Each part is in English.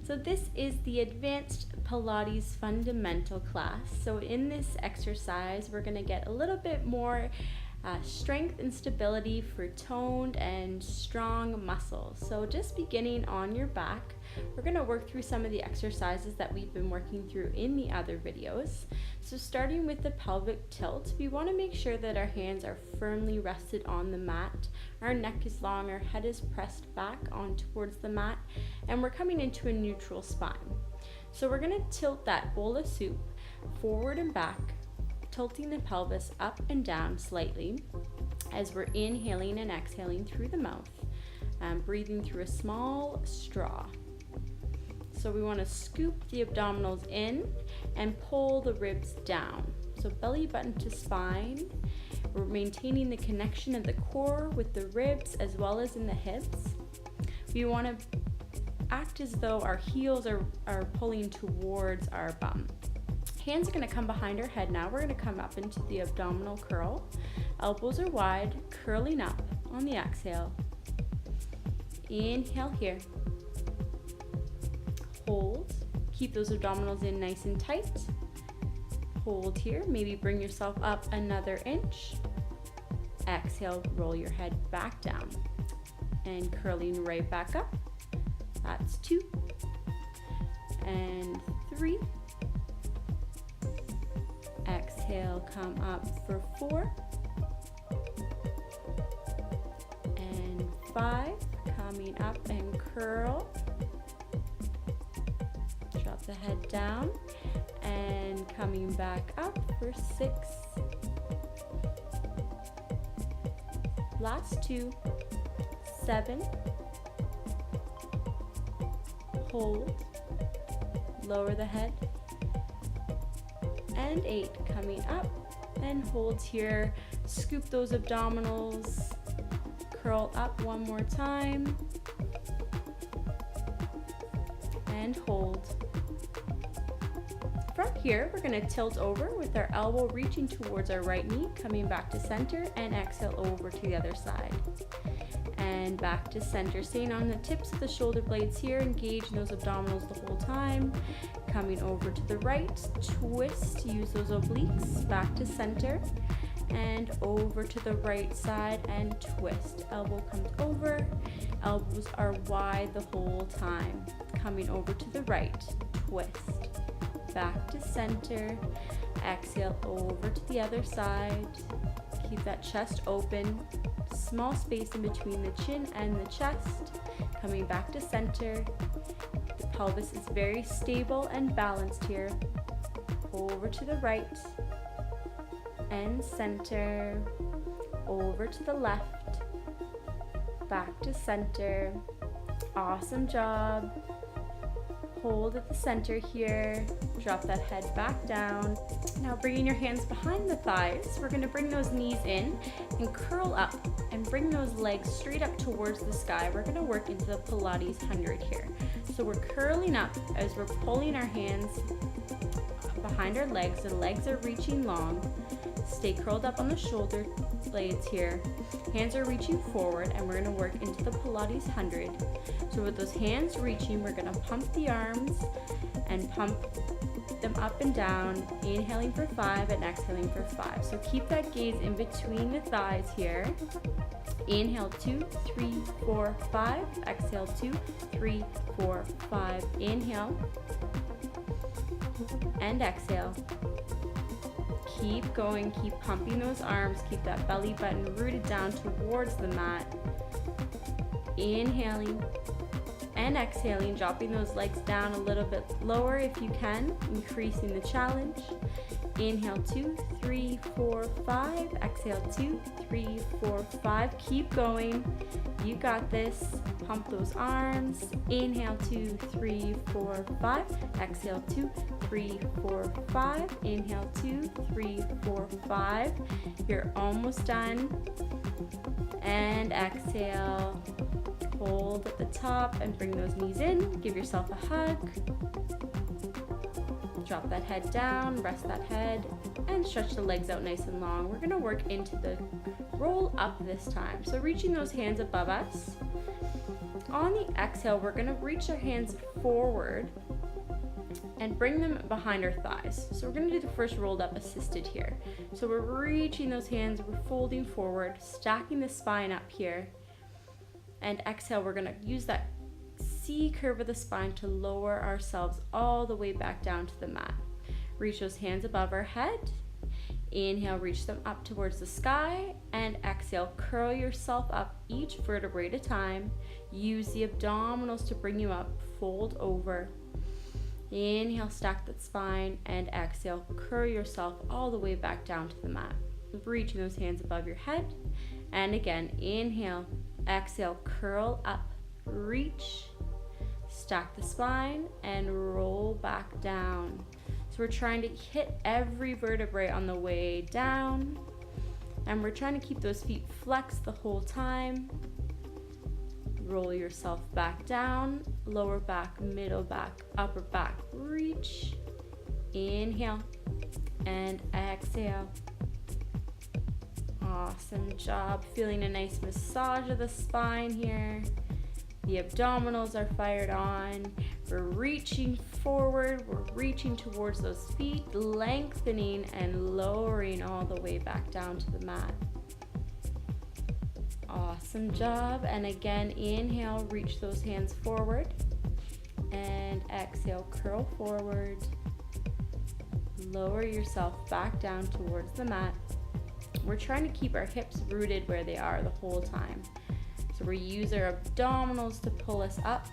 So this is the Advanced Pilates Fundamental class. So in this exercise, we're going to get a little bit more strength and stability for toned and strong muscles. So just beginning on your back, we're going to work through some of the exercises that we've been working through in the other videos. So starting with the pelvic tilt, we want to make sure that our hands are firmly rested on the mat. Our neck is long, our head is pressed back on towards the mat, and we're coming into a neutral spine. So we're going to tilt that bowl of soup forward and back, tilting the pelvis up and down slightly as we're inhaling and exhaling through the mouth, breathing through a small straw. So we want to scoop the abdominals in and pull the ribs down. So belly button to spine. We're maintaining the connection of the core with the ribs as well as in the hips. We want to act as though our heels are pulling towards our bum. Hands are going to come behind our head now. We're going to come up into the abdominal curl. Elbows are wide, curling up on the exhale. Inhale here. Hold. Keep those abdominals in nice and tight. Hold here. Maybe bring yourself up another inch. Exhale, roll your head back down. And curling right back up. That's 2. And 3. Exhale, come up for 4. And 5. Coming up and curl. Drop the head down. And coming back up for 6. Last 2. 7. Hold. Lower the head. And 8, coming up and hold here. Scoop those abdominals, curl up one more time, and hold. From here, we're going to tilt over with our elbow reaching towards our right knee, coming back to center, and exhale over to the other side. And back to center, staying on the tips of the shoulder blades here, engaging those abdominals the whole time. Coming over to the right, twist, use those obliques, back to center, and over to the right side and twist. Elbow comes over, elbows are wide the whole time. Coming over to the right, twist, back to center, exhale over to the other side. Keep that chest open, small space in between the chin and the chest. Coming back to center. The pelvis is very stable and balanced here. Over to the right and center. Over to the left. Back to center. Awesome job. Hold at the center here. Drop that head back down. Now bringing your hands behind the thighs, we're going to bring those knees in and curl up and bring those legs straight up towards the sky. We're going to work into the Pilates 100 here. So we're curling up as we're pulling our hands behind our legs. The legs are reaching long. Stay curled up on the shoulder blades here. Hands are reaching forward, and we're going to work into the Pilates 100. So with those hands reaching, we're going to pump the arms and pump them up and down, inhaling for 5 and exhaling for 5. So keep that gaze in between the thighs here. Inhale 2, 3, 4, 5. Exhale 2, 3, 4, 5. Inhale and exhale. Keep going, keep pumping those arms, keep that belly button rooted down towards the mat. Inhaling and exhaling, dropping those legs down a little bit lower if you can, increasing the challenge. Inhale 2, 3, 4, 5. Exhale 2, 3, 4, 5. Keep going. You got this. Pump those arms. Inhale 2, 3, 4, 5. Exhale 2, 3, 4, 5. Inhale 2, 3, 4, 5. You're almost done. And exhale. Hold at the top and bring those knees in. Give yourself a hug. Drop that head down, rest that head, and stretch the legs out nice and long. We're gonna work into the roll up this time. So reaching those hands above us, on the exhale, we're gonna reach our hands forward and bring them behind our thighs. So we're gonna do the first rolled up assisted here. So we're reaching those hands, we're folding forward, stacking the spine up here. And exhale, we're gonna use that C curve of the spine to lower ourselves all the way back down to the mat. Reach those hands above our head. Inhale, reach them up towards the sky, and exhale, curl yourself up each vertebrae at a time. Use the abdominals to bring you up, fold over. Inhale, stack that spine, and exhale, curl yourself all the way back down to the mat. Reaching those hands above your head, and again, inhale, exhale, curl up, reach, stack the spine, and roll back down. So we're trying to hit every vertebrae on the way down, and we're trying to keep those feet flexed the whole time. Roll yourself back down, lower back, middle back, upper back, reach, inhale, and exhale. Awesome job. Feeling a nice massage of the spine here. The abdominals are fired on. We're reaching forward. We're reaching towards those feet, lengthening and lowering all the way back down to the mat. Awesome job. And again, inhale, reach those hands forward. And exhale, curl forward. Lower yourself back down towards the mat. We're trying to keep our hips rooted where they are the whole time. So we use our abdominals to pull us up.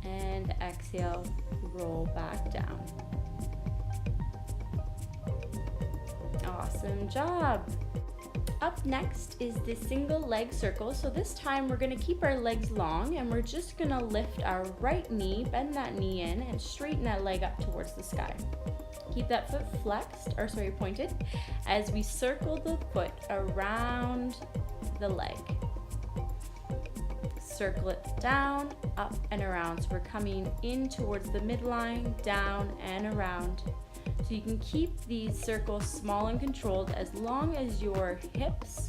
And exhale, roll back down. Awesome job. Up next is the single leg circle. So this time we're gonna keep our legs long, and we're just gonna lift our right knee, bend that knee in, and straighten that leg up towards the sky. Keep that foot pointed, as we circle the foot around the leg. Circle it down, up and around. So we're coming in towards the midline, down and around. So you can keep these circles small and controlled as long as your hips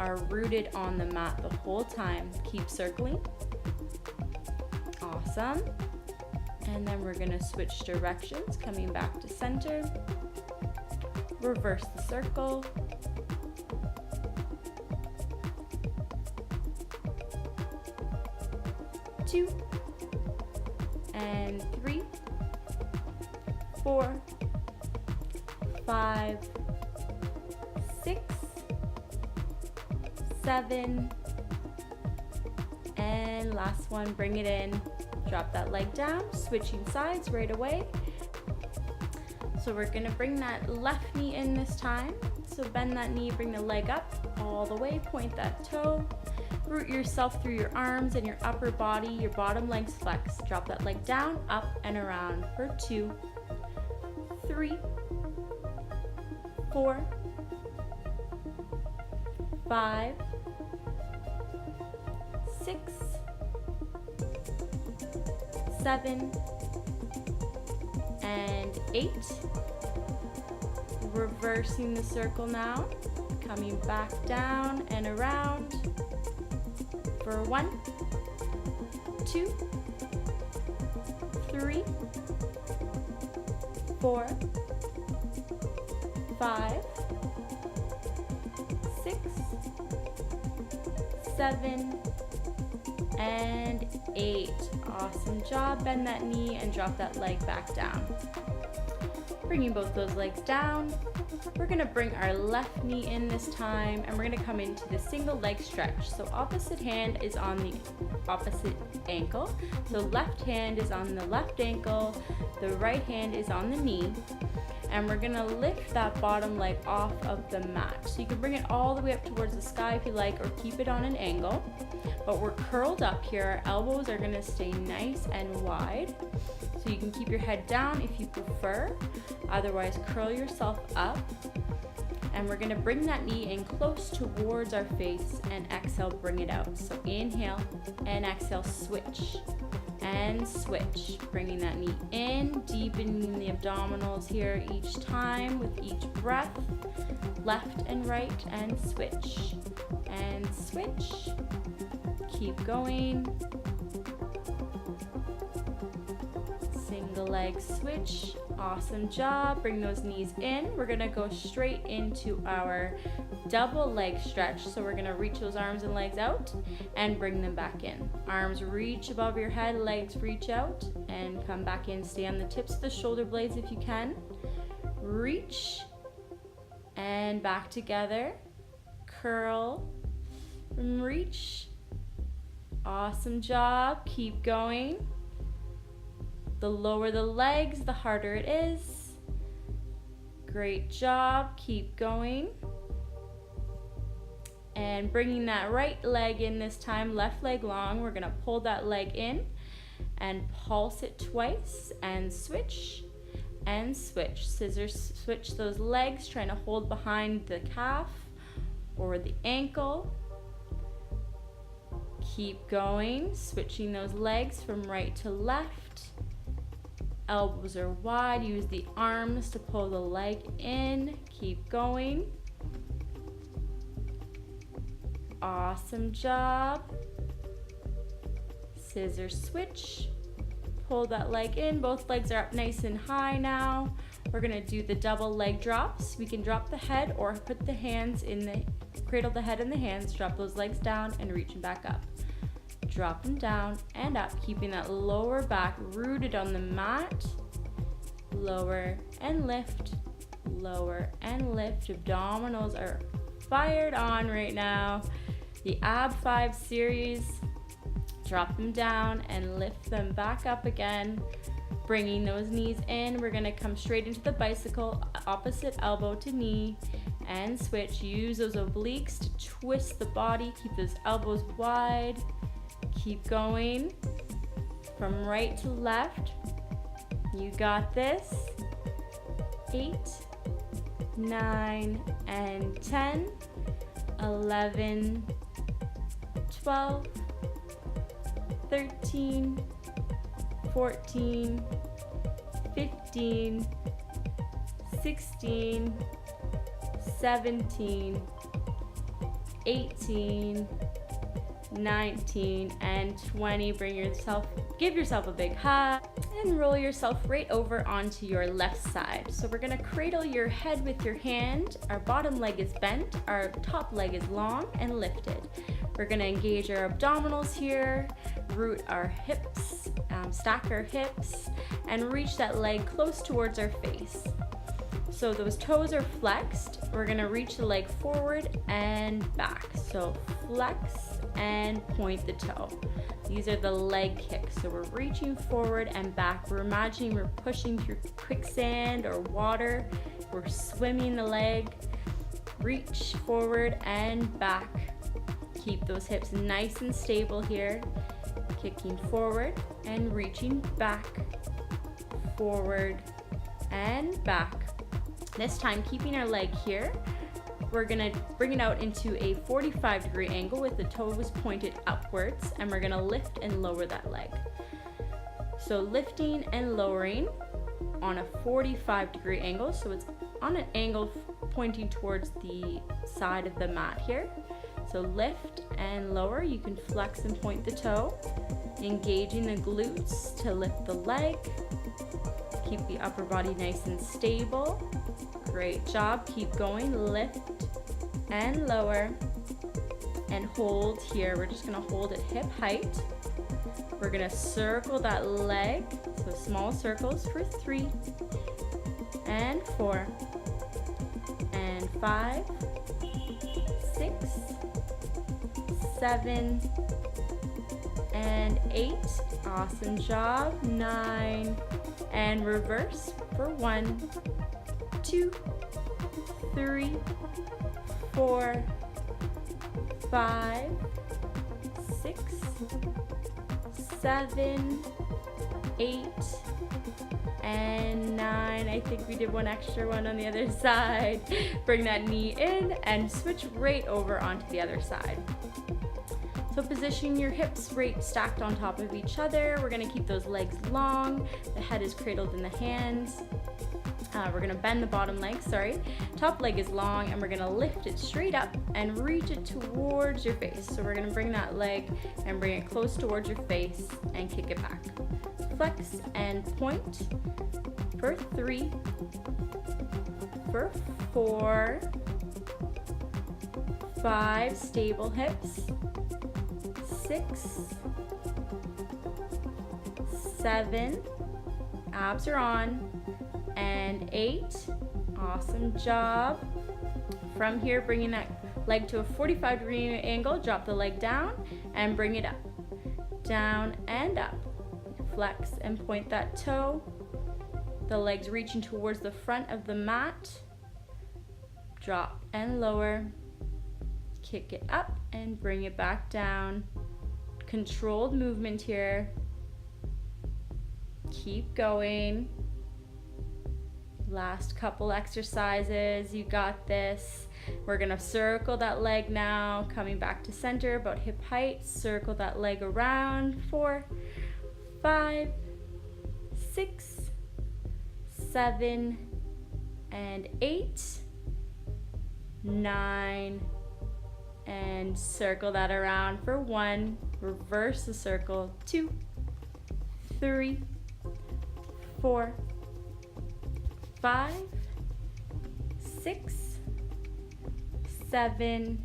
are rooted on the mat the whole time. Keep circling. Awesome. And then we're gonna switch directions, coming back to center. Reverse the circle. Two, and 3, 4, 5, 6, 7, and last one, bring it in. Drop that leg down, switching sides right away. So we're gonna bring that left knee in this time. So bend that knee, bring the leg up all the way, point that toe. Root yourself through your arms and your upper body, your bottom legs flex. Drop that leg down, up and around for 2, 3, 4, 5, 6, 7, and 8. Reversing the circle now, coming back down and around for 1, 2, 3, 4, 5, 6, 7, and 8. Awesome job. Bend that knee and drop that leg back down. Bringing both those legs down. We're gonna bring our left knee in this time, and we're gonna come into the single leg stretch. So opposite hand is on the opposite ankle. So left hand is on the left ankle, the right hand is on the knee, and we're gonna lift that bottom leg off of the mat. So you can bring it all the way up towards the sky if you like, or keep it on an angle. But we're curled up here. Our elbows are gonna stay nice and wide. So you can keep your head down if you prefer. Otherwise, curl yourself up. And we're gonna bring that knee in close towards our face, and exhale, bring it out. So inhale and exhale, switch and switch. Bringing that knee in, deepening the abdominals here each time with each breath. Left and right, and switch and switch. keep going. Single leg switch, awesome job. Bring those knees in. We're gonna go straight into our double leg stretch. So we're gonna reach those arms and legs out and bring them back in. Arms reach above your head, legs reach out and come back in. Stay on the tips of the shoulder blades if you can. Reach and back together. Curl, reach. Awesome job, keep going. The lower the legs, the harder it is. Great job, keep going. And bringing that right leg in this time, left leg long. We're gonna pull that leg in and pulse it twice and switch and switch. Scissors switch those legs, trying to hold behind the calf or the ankle. Keep going, switching those legs from right to left. Elbows are wide, use the arms to pull the leg in. Keep going. Awesome job. Scissor switch. Pull that leg in. Both legs are up nice and high now. We're gonna do the double leg drops. We can drop the head or put the hands in the, cradle the head in the hands, drop those legs down and reach them back up. Drop them down and up, keeping that lower back rooted on the mat. Lower and lift, lower and lift. Abdominals are fired on right now. The Ab 5 series. Drop them down and lift them back up again. Bringing those knees in. We're gonna come straight into the bicycle, opposite elbow to knee, and switch. Use those obliques to twist the body. Keep those elbows wide. Keep going from right to left. You got this. 8, 9, and 10, 11, 12, 13, 14, 15, 16, 17, 18, 19, and 20. Give yourself a big hug and roll yourself right over onto your left side. So we're gonna cradle your head with your hand. Our bottom leg is bent, our top leg is long and lifted. We're gonna engage our abdominals here, root our hips, stack our hips, and reach that leg close towards our face. So those toes are flexed. We're gonna reach the leg forward and back. So flex and point the toe. These are the leg kicks. So we're reaching forward and back. We're imagining we're pushing through quicksand or water. We're swimming the leg. Reach forward and back. Keep those hips nice and stable here. Kicking forward and reaching back, forward and back. This time, keeping our leg here, we're gonna bring it out into a 45-degree angle with the toes pointed upwards, and we're gonna lift and lower that leg. So lifting and lowering on a 45-degree angle, so it's on an angle pointing towards the side of the mat here. So lift and lower, you can flex and point the toe, engaging the glutes to lift the leg. Keep the upper body nice and stable. Great job, keep going, lift and lower and hold here. We're just gonna hold at hip height. We're gonna circle that leg, so small circles for 3 and 4 and 5, 6, 7, and 8. Awesome job. 9, and reverse for 1, 2, 3, 4, 5, 6, 7, 8, and 9. I think we did one extra one on the other side. Bring that knee in and switch right over onto the other side. So position your hips right stacked on top of each other. We're gonna keep those legs long. The head is cradled in the hands. We're gonna bend the bottom leg, sorry. Top leg is long and we're gonna lift it straight up and reach it towards your face. So we're gonna bring that leg and bring it close towards your face and kick it back. Flex and point for 3, for 4, 5, stable hips, 6, 7, abs are on, and 8. Awesome job. From here, bringing that leg to a 45-degree angle, drop the leg down and bring it up. Down and up. Flex and point that toe. The legs reaching towards the front of the mat. Drop and lower. Kick it up and bring it back down. Controlled movement here. Keep going. Last couple exercises, you got this. We're gonna circle that leg now, coming back to center, about hip height. Circle that leg around. 4, 5, 6, 7, and 8, 9, and circle that around for 1. Reverse the circle. 2, 3, 4, 5, 6, 7,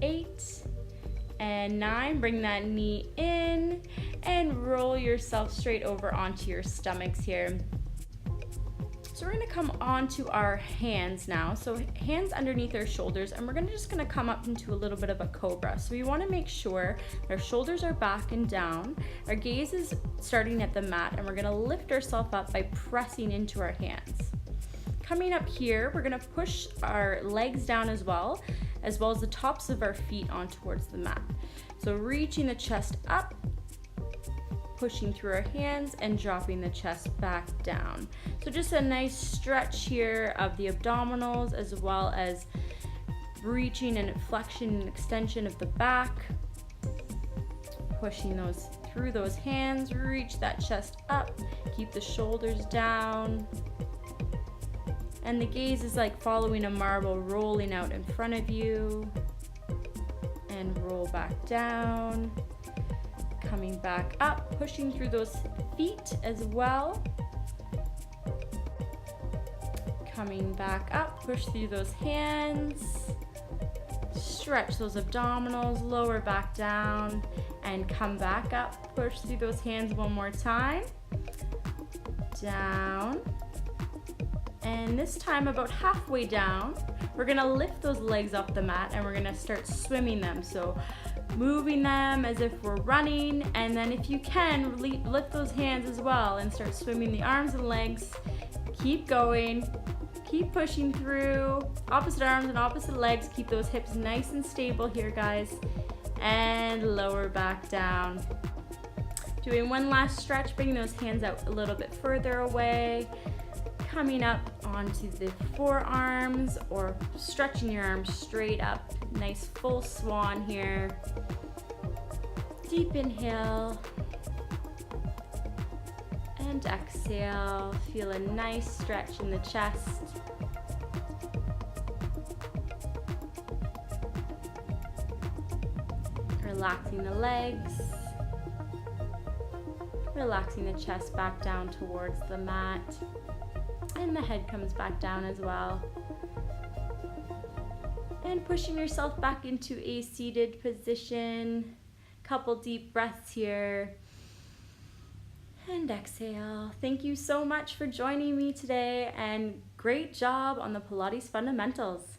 8, and 9. Bring that knee in and roll yourself straight over onto your stomachs here. So we're gonna come onto our hands now. So hands underneath our shoulders, and we're just gonna come up into a little bit of a cobra. So we wanna make sure our shoulders are back and down. Our gaze is starting at the mat, and we're gonna lift ourselves up by pressing into our hands. Coming up here, we're gonna push our legs down as well as the tops of our feet on towards the mat. So reaching the chest up, pushing through our hands and dropping the chest back down. So just a nice stretch here of the abdominals, as well as reaching and flexion and extension of the back. Pushing those through those hands, reach that chest up, keep the shoulders down. And the gaze is like following a marble, rolling out in front of you and roll back down. Coming back up, pushing through those feet as well. Coming back up, push through those hands. Stretch those abdominals, lower back down, and come back up. Push through those hands one more time. Down. And this time, about halfway down, we're gonna lift those legs off the mat and we're gonna start swimming them. So moving them as if we're running, and then if you can, lift those hands as well and start swimming the arms and legs. Keep going, keep pushing through, opposite arms and opposite legs. Keep those hips nice and stable here, guys, and lower back down. Doing one last stretch, bringing those hands out a little bit further away, coming up onto the forearms or stretching your arms straight up. Nice full swan here. Deep inhale and exhale. Feel a nice stretch in the chest. Relaxing the legs. Relaxing the chest back down towards the mat. And the head comes back down as well. And pushing yourself back into a seated position. Couple deep breaths here. And exhale. Thank you so much for joining me today, and great job on the Pilates Fundamentals.